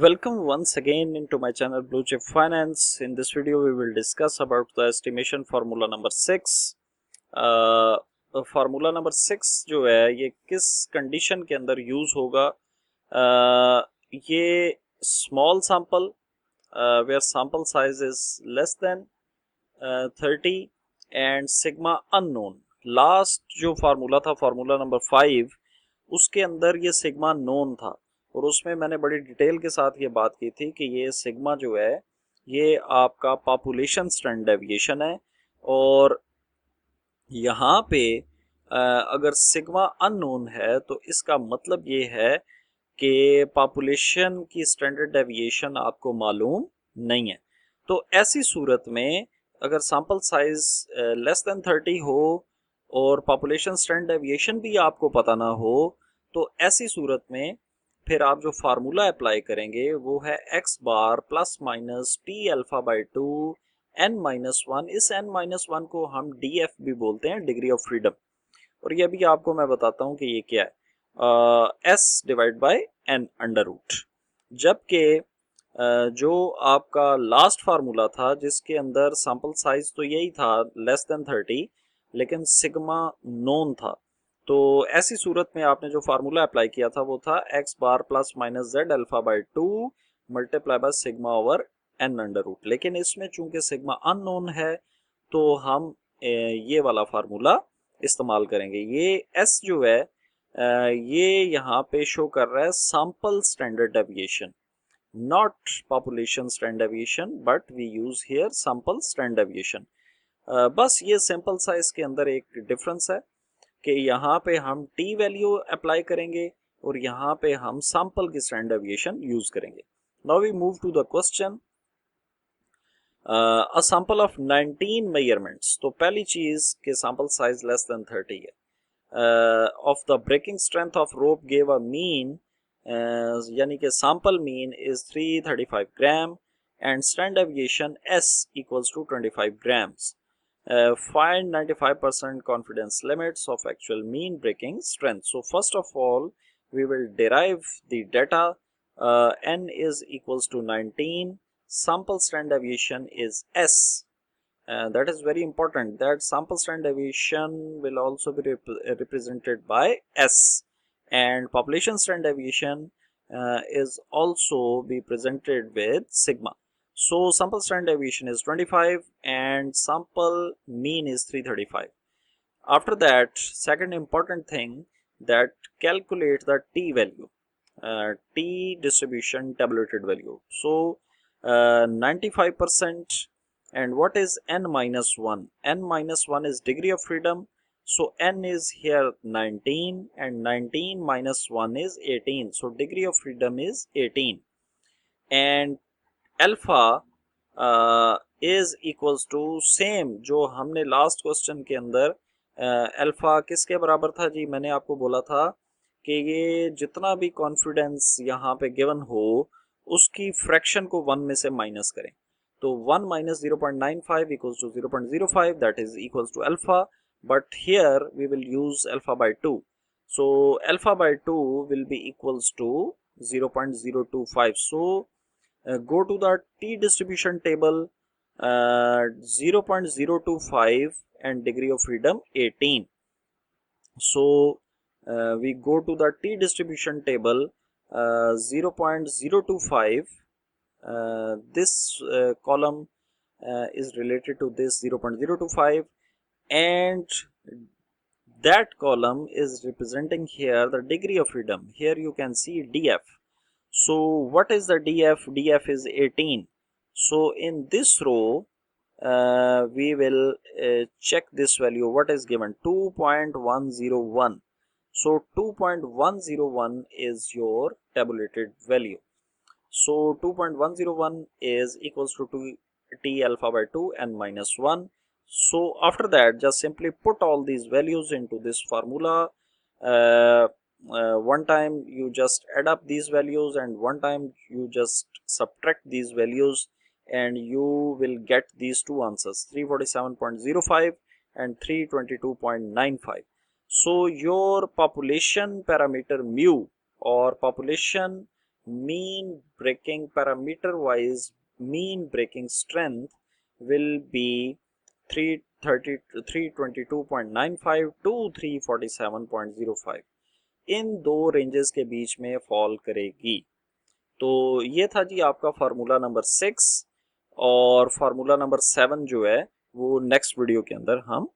Welcome once again into my channel Blue Chip Finance. In this video we will discuss about the estimation formula number 6. Formula number 6 जो है ये किस condition के अंदर use होगा. ये small sample where sample size is less than 30 and sigma unknown. Last जो formula था फार्मूला नंबर 5 उसके अंदर ये सिग्मा नोन था और उसमें मैंने बड़ी डिटेल के साथ ये बात की थी कि ये सिग्मा जो है ये आपका पॉपुलेशन स्टैंडर्ड डेविएशन है और यहाँ पे अगर सिग्मा अननोन है तो इसका मतलब ये है कि पॉपुलेशन की स्टैंडर्ड डेविएशन आपको मालूम नहीं है. तो ऐसी सूरत में अगर सैंपल साइज लेस देन 30 हो और पॉपुलेशन स्टैंडर्ड डेविएशन भी आपको पता ना हो तो ऐसी सूरत में फिर आप जो फार्मूला अप्लाई करेंगे वो है x bar plus minus T alpha by 2 n-1. इस n-1 को हम df भी बोलते हैं, डिग्री ऑफ फ्रीडम. और ये भी आपको मैं बताता हूँ कि ये क्या है. s divide by n under root. जबकि जो आपका लास्ट फार्मूला था जिसके अंदर सैंपल साइज तो यही था लेस देन 30 लेकिन सिग्मा नोन था. तो ऐसी सूरत में आपने जो फार्मूला अप्लाई किया था वो था x bar plus minus Z alpha by 2 multiply by sigma over n under root. लेकिन इसमें चूंकि सिग्मा अननोन है तो हम ये वाला फार्मूला इस्तेमाल करेंगे. ये s जो है ये यहाँ पे शो कर रहा है sample standard deviation, not population standard deviation, but we use here sample standard deviation. बस ये सैंपल साइज के अंदर एक डिफरेंस है कि यहाँ पे हम t वैल्यू अप्लाई करेंगे और यहाँ पे हम सैंपल की स्टैंडर्ड डेविएशन यूज करेंगे. Now we move to the question. A sample of 19 measurements. तो पहली चीज के सैंपल साइज लेस देन 30 है. Of the breaking strength of rope gave a mean यानी कि sample mean is 335 gram and standard deviation s equals to 25 grams. Find 95% confidence limits of actual mean breaking strength. So first of all we will derive the data. N is equals to 19, sample standard deviation is s. That is very important, that sample standard deviation will also be represented by s and population standard deviation is also be presented with sigma. So sample standard deviation is 25 and sample mean is 335. After that, second important thing, that calculate the t value, t distribution tabulated value. So 95%. And what is n minus 1? N minus 1 is degree of freedom. So n is here 19 and 19 minus 1 is 18. So degree of freedom is 18. And alpha is equals to same जो हमने last question के अंदर alpha किसके बराबर था जी. मैंने आपको बोला था कि ये जितना भी कॉन्फिडेंस यहाँ पे गिवन हो उसकी फ्रैक्शन को 1 में से माइनस करें. तो 1 minus 0.95 equals to 0.05, that is equals to alpha. But here we will use alpha by 2. So alpha by 2 will be equals to 0.025. So go to the t distribution table. 0.025 and degree of freedom 18. So we go to the t distribution table. 0.025 this column is related to this 0.025 and that column is representing here the degree of freedom. Here you can see df. So what is the df? Df is 18. So in this row we will check this value. What is given? 2.101. So 2.101 is your tabulated value. So 2.101 is equals to 2 t alpha by 2 and minus 1. So after that just simply put all these values into this formula. One time you just add up these values and one time you just subtract these values and you will get these two answers, 347.05 and 322.95. So your population parameter mu or population mean breaking parameter wise mean breaking strength will be 322.95 to 347.05 इन दो ranges के बीच में fall करेगी। तो ये था जी आपका formula number 6 और formula number 7 जो है वो नेक्स्ट वीडियो के अंदर हम